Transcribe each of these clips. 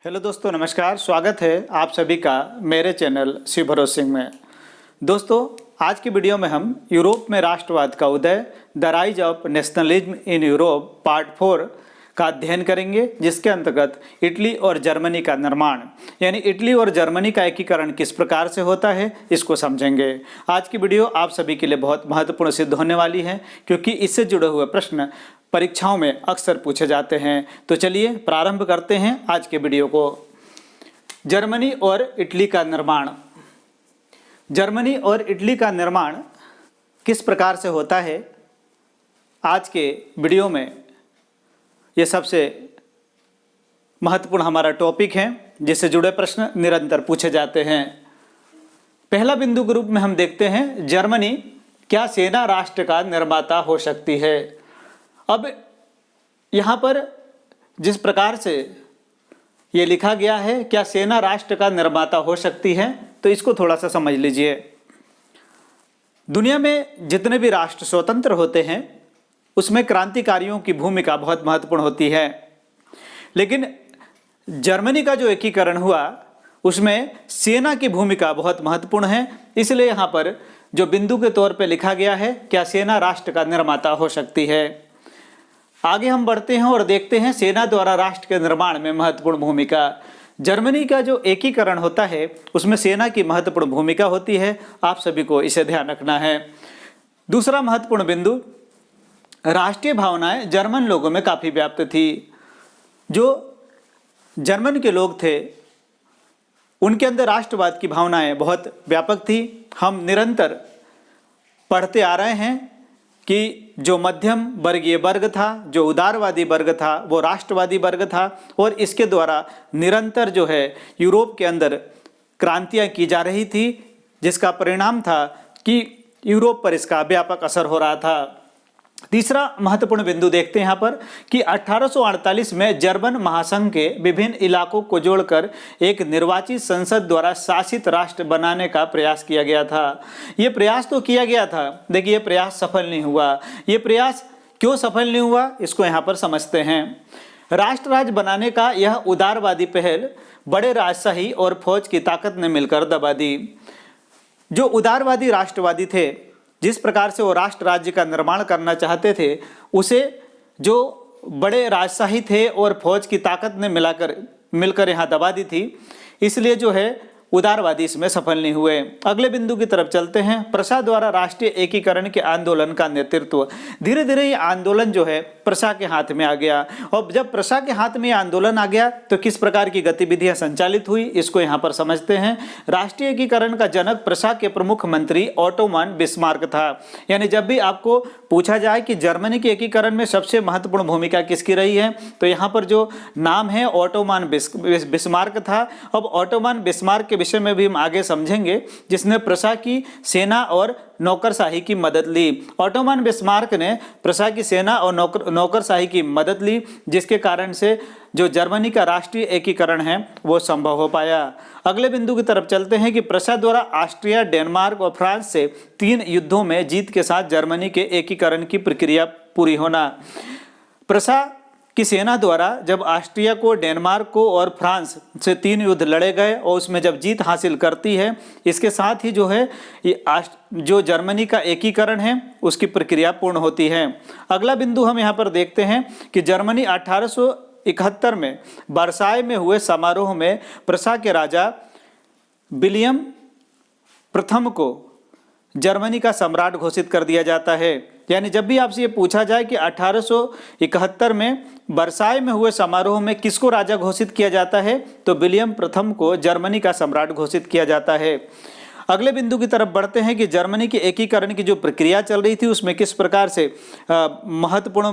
Hello दोस्तों, नमस्कार। स्वागत है आप सभी का मेरे चैनल शिव भरोसे सिंह में। दोस्तों, आज की वीडियो में हम यूरोप में राष्ट्रवाद का उदय, the rise of nationalism in Europe part 4 का अध्ययन करेंगे, जिसके अंतर्गत इटली और जर्मनी का निर्माण यानी इटली और जर्मनी का एकीकरण किस प्रकार से होता है, इसको समझेंगे। आज की वीडियो आप सभी के लिए बहुत महत्वपूर्ण सिद्ध होने वाली है, क्योंकि इससे जुड़े हुए प्रश्न परीक्षाओं में अक्सर पूछे जाते हैं। तो चलिए प्रारंभ करते हैं आज के वीडियो को। जर्मनी और इटली का निर्माण। जर्मनी और इटली का निर्माण किस प्रकार से होता है, आज के वीडियो में ये सबसे महत्वपूर्ण हमारा टॉपिक है, जिससे जुड़े प्रश्न निरंतर पूछे जाते हैं। पहला बिंदु के रूप में हम देखते हैं, जर्मनी क्या सेना राष्ट्र का निर्माता हो सकती है। अब यहाँ पर जिस प्रकार से ये लिखा गया है, क्या सेना राष्ट्र का निर्माता हो सकती है, तो इसको थोड़ा सा समझ लीजिए। दुनिया में जितने भी राष्ट्र स्वतंत्र होते हैं, उसमें क्रांतिकारियों की भूमिका बहुत महत्वपूर्ण होती है, लेकिन जर्मनी का जो एकीकरण हुआ उसमें सेना की भूमिका बहुत महत्वपूर्ण है। इसलिए यहाँ पर जो बिंदु के तौर पे लिखा गया है, क्या सेना राष्ट्र का निर्माता हो सकती है। आगे हम बढ़ते हैं और देखते हैं सेना द्वारा राष्ट्र के निर्माण में महत्वपूर्ण भूमिका। जर्मनी का जो एकीकरण होता है उसमें सेना की महत्वपूर्ण भूमिका होती है, आप सभी को इसे ध्यान रखना है। दूसरा महत्वपूर्ण बिंदु, राष्ट्रीय भावनाएं जर्मन लोगों में काफ़ी व्याप्त थी। जो जर्मन के लोग थे उनके अंदर राष्ट्रवाद की भावनाएं बहुत व्यापक थी। हम निरंतर पढ़ते आ रहे हैं कि जो मध्यम वर्गीय वर्ग था, जो उदारवादी वर्ग था, वो राष्ट्रवादी वर्ग था, और इसके द्वारा निरंतर जो है यूरोप के अंदर क्रांतियां की जा रही थी, जिसका परिणाम था कि यूरोप पर इसका व्यापक असर हो रहा था। तीसरा महत्वपूर्ण बिंदु देखते हैं यहाँ पर कि 1848 में जर्मन महासंघ के विभिन्न इलाकों को जोड़कर एक निर्वाचित संसद द्वारा शासित राष्ट्र बनाने का प्रयास किया गया था। ये प्रयास तो किया गया था, देखिए ये प्रयास सफल नहीं हुआ। ये प्रयास क्यों सफल नहीं हुआ, इसको यहाँ पर समझते हैं। राष्ट्र राज्य बनाने का यह उदारवादी पहल बड़े राजशाही और फौज की ताकत ने मिलकर दबा दी। जो उदारवादी राष्ट्रवादी थे, जिस प्रकार से वो राष्ट्र राज्य का निर्माण करना चाहते थे, उसे जो बड़े राजशाही थे और फौज की ताकत ने मिलकर यहाँ दबा दी थी। इसलिए जो है उदारवादी इसमें सफल नहीं हुए। अगले बिंदु की तरफ चलते हैं। प्रशा द्वारा राष्ट्रीय एकीकरण के आंदोलन का नेतृत्व। धीरे धीरे ये आंदोलन जो है प्रशा के हाथ में आ गया, और जब प्रशा के हाथ में आंदोलन आ गया तो किस प्रकार की गतिविधियां संचालित हुई, इसको यहाँ पर समझते हैं। राष्ट्रीय एकीकरण का जनक प्रशा के प्रमुख मंत्री ओटोमान बिस्मार्क था। यानी जब भी आपको पूछा जाए कि जर्मनी के एकीकरण में सबसे महत्वपूर्ण भूमिका किसकी रही है, तो यहाँ पर जो नाम है ओटोमान बिस्मार्क था। अब ओटोमान बिस्मार्क के विषय में भी हम आगे समझेंगे, जिसने प्रशा की सेना और नौकरशाही की मदद ली। ओटोमान बिस्मार्क ने प्रशा की सेना और नौकरशाही की मदद ली, जिसके कारण से जो जर्मनी का राष्ट्रीय एकीकरण है वो संभव हो पाया। अगले बिंदु की तरफ चलते हैं कि प्रशा द्वारा ऑस्ट्रिया, डेनमार्क और फ्रांस से 3 युद्धों में जीत के साथ जर्मनी के एकीकरण की प्रक्रिया पूरी होना। प्रशा की सेना द्वारा जब ऑस्ट्रिया को, डेनमार्क को और फ्रांस से 3 युद्ध लड़े गए और उसमें जब जीत हासिल करती है, इसके साथ ही जो है जो जर्मनी का एकीकरण है उसकी प्रक्रिया पूर्ण होती है। अगला बिंदु हम यहाँ पर देखते हैं कि जर्मनी 1871 में वर्साय में हुए समारोह में प्रशा के राजा विलियम प्रथम को जर्मनी का सम्राट घोषित कर दिया जाता है। यानी जब भी आपसे ये पूछा जाए कि 1871 में वर्साय में हुए समारोह में किसको राजा घोषित किया जाता है, तो विलियम प्रथम को जर्मनी का सम्राट घोषित किया जाता है। अगले बिंदु की तरफ बढ़ते हैं कि जर्मनी के एकीकरण की जो प्रक्रिया चल रही थी उसमें किस प्रकार से महत्वपूर्ण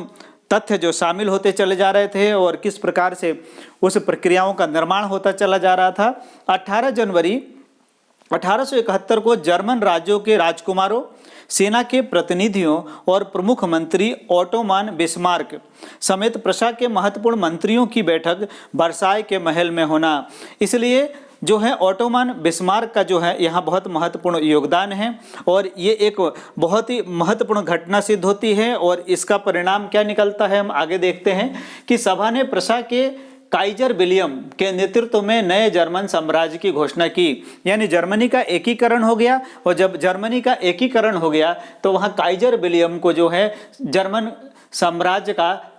तथ्य जो शामिल होते चले जा रहे थे और किस प्रकार से उस प्रक्रियाओं का निर्माण होता चला जा रहा था। 18 जनवरी 1871 को जर्मन राज्यों के राजकुमारों, सेना के प्रतिनिधियों और प्रमुख मंत्री ओटोमान बिस्मार्क समेत प्रशा के महत्वपूर्ण मंत्रियों की बैठक वर्साय के महल में होना। इसलिए जो है ओटोमान बिस्मार्क का जो है यहाँ बहुत महत्वपूर्ण योगदान है, और ये एक बहुत ही महत्वपूर्ण घटना सिद्ध होती है। और इसका परिणाम क्या निकलता है हम आगे देखते हैं कि सभा ने प्रशा के काइजर विलियम के नेतृत्व में नए जर्मन साम्राज्य की घोषणा की। यानी जर्मनी का एकीकरण हो गया, और जब जर्मनी का एकीकरण हो गया तो वहाँ काइजर विलियम को जो है जर्मन साम्राज्य का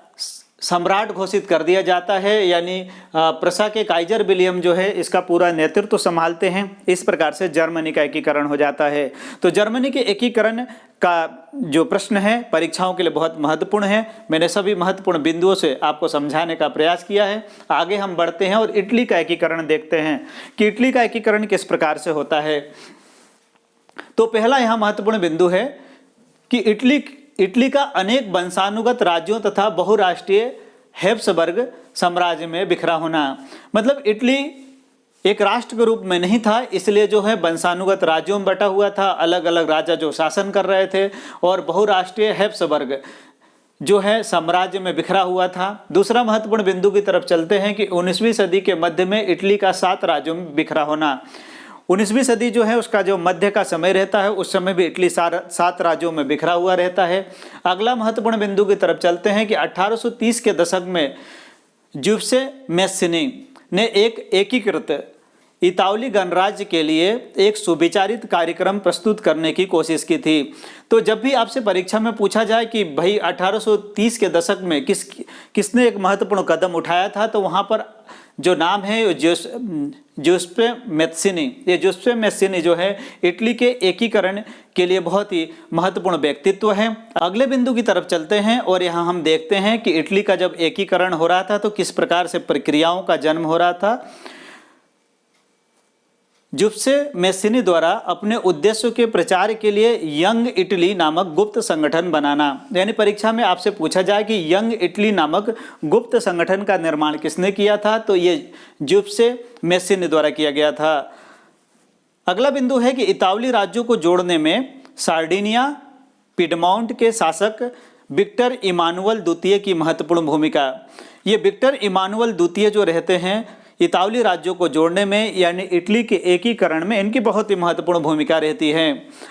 सम्राट घोषित कर दिया जाता है। यानी प्रशा के काइजर विलियम जो है इसका पूरा नेतृत्व संभालते हैं। इस प्रकार से जर्मनी का एकीकरण हो जाता है। तो जर्मनी के एकीकरण का जो प्रश्न है परीक्षाओं के लिए बहुत महत्वपूर्ण है। मैंने सभी महत्वपूर्ण बिंदुओं से आपको समझाने का प्रयास किया है। आगे हम बढ़ते हैं और इटली का एकीकरण देखते हैं कि इटली का एकीकरण किस प्रकार से होता है। तो पहला यहाँ महत्वपूर्ण बिंदु है कि इटली का अनेक वंशानुगत राज्यों तथा बहुराष्ट्रीय हैब्सबर्ग साम्राज्य में बिखरा होना। मतलब इटली एक राष्ट्र के रूप में नहीं था, इसलिए जो है वंशानुगत राज्यों में बटा हुआ था, अलग अलग राजा जो शासन कर रहे थे, और बहुराष्ट्रीय हैब्सबर्ग जो है साम्राज्य में बिखरा हुआ था। दूसरा महत्वपूर्ण बिंदु की तरफ चलते हैं कि 19वीं सदी के मध्य में इटली का 7 राज्यों में बिखरा होना। 19वीं सदी जो है उसका जो मध्य का समय रहता है, उस समय भी इटली 7 राज्यों में बिखरा हुआ रहता है। अगला महत्वपूर्ण बिंदु की तरफ चलते हैं कि 1830 के दशक में ज्यूसेppe मैस्सिनी ने एक एकीकृत इतालवी गणराज्य के लिए एक सुविचारित कार्यक्रम प्रस्तुत करने की कोशिश की थी। तो जब भी आपसे परीक्षा में पूछा जाए कि भाई 1830 के दशक में किसने एक महत्वपूर्ण कदम उठाया था, तो वहाँ पर जो नाम है ज्यूसेppe मैस्सिनी, ये ज्यूसेppe मैस्सिनी जो है इटली के एकीकरण के लिए बहुत ही महत्वपूर्ण व्यक्तित्व है। अगले बिंदु की तरफ चलते हैं और यहाँ हम देखते हैं कि इटली का जब एकीकरण हो रहा था तो किस प्रकार से प्रक्रियाओं का जन्म हो रहा था। ज्यूसेppe मैस्सिनी द्वारा अपने उद्देश्यों के प्रचार के लिए यंग इटली नामक गुप्त संगठन बनाना। यानी परीक्षा में आपसे पूछा जाए कि यंग इटली नामक गुप्त संगठन का निर्माण किसने किया था, तो ये ज्यूसेppe मैस्सिनी द्वारा किया गया था। अगला बिंदु है कि इतालवी राज्यों को जोड़ने में सार्डिनिया पिडमॉन्ट के शासक विक्टर इमानुअल द्वितीय की महत्वपूर्ण भूमिका। ये विक्टर इमानुअल द्वितीय जो रहते हैं इतालवी राज्यों को जोड़ने में यानी इटली के एकीकरण में इनकी बहुत ही महत्वपूर्ण भूमिका रहती है।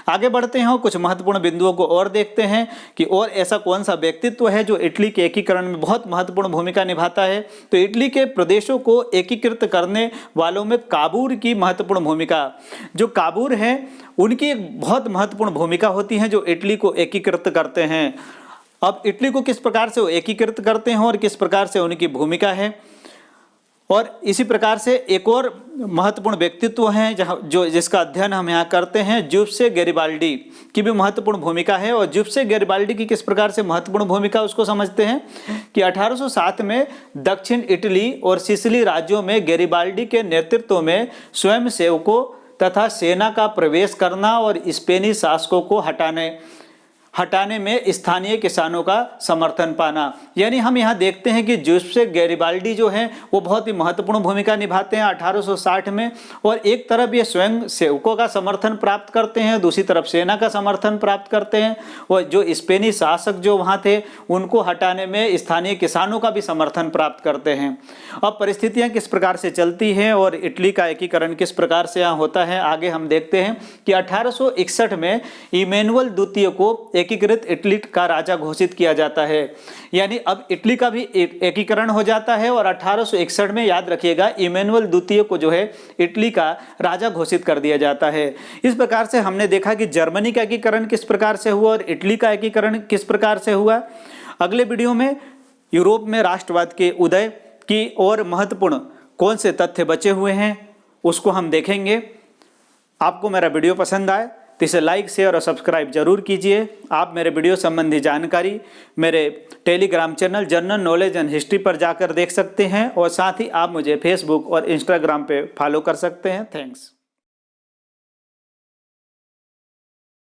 आगे बढ़ते हैं और कुछ महत्वपूर्ण बिंदुओं को और देखते हैं कि और ऐसा कौन सा व्यक्तित्व है जो इटली के एकीकरण में बहुत महत्वपूर्ण भूमिका निभाता है। तो इटली के प्रदेशों को एकीकृत करने वालों में काबूर की महत्वपूर्ण भूमिका। जो काबूर है उनकी एक बहुत महत्वपूर्ण भूमिका होती है जो इटली को एकीकृत करते हैं। अब इटली को किस प्रकार से वो एकीकृत करते हैं और किस प्रकार से उनकी भूमिका है, और इसी प्रकार से एक और महत्वपूर्ण व्यक्तित्व हैं जिसका अध्ययन हम यहाँ करते हैं। ज्यूसेppe गैरिबाल्डी की भी महत्वपूर्ण भूमिका है। और ज्यूसेppe गैरिबाल्डी की किस प्रकार से महत्वपूर्ण भूमिका उसको समझते हैं कि 1807 में दक्षिण इटली और सिसिली राज्यों में गैरिबाल्डी के नेतृत्व में स्वयंसेवकों तथा सेना का प्रवेश करना और स्पेनी शासकों को हटाने में स्थानीय किसानों का समर्थन पाना। यानी हम यहाँ देखते हैं कि ज्यूसेppe गैरिबाल्डी जो हैं वो बहुत ही महत्वपूर्ण भूमिका निभाते हैं 1860 में। और एक तरफ ये स्वयं सेवकों का समर्थन प्राप्त करते हैं, दूसरी तरफ सेना का समर्थन प्राप्त करते हैं, और जो स्पेनी शासक जो वहाँ थे उनको हटाने में स्थानीय किसानों का भी समर्थन प्राप्त करते हैं। अब परिस्थितियाँ किस प्रकार से चलती हैं और इटली का एकीकरण किस प्रकार से यहाँ होता है, आगे हम देखते हैं कि 1861 में इमैनुअल द्वितीय को एकीकृत इटली का राजा घोषित किया जाता है। यानी अब इटली का भी एकीकरण हो जाता है और 1861 में याद रखिएगा इमैनुअल द्वितीय को जो है इटली का राजा घोषित कर दिया जाता है। इस प्रकार से हमने देखा कि जर्मनी का एकीकरण किस प्रकार से हुआ और इटली का एकीकरण किस प्रकार से हुआ। अगले वीडियो में यूरोप में राष्ट्रवाद के उदय की और महत्वपूर्ण कौन से तथ्य बचे हुए हैं उसको हम देखेंगे। आपको मेरा वीडियो पसंद आए तो इसे लाइक शेयर और सब्सक्राइब जरूर कीजिए। आप मेरे वीडियो संबंधी जानकारी मेरे Telegram channel general knowledge and history पर जाकर देख सकते हैं और साथ ही आप मुझे फेसबुक और इंस्टाग्राम पे फॉलो कर सकते हैं। थैंक्स।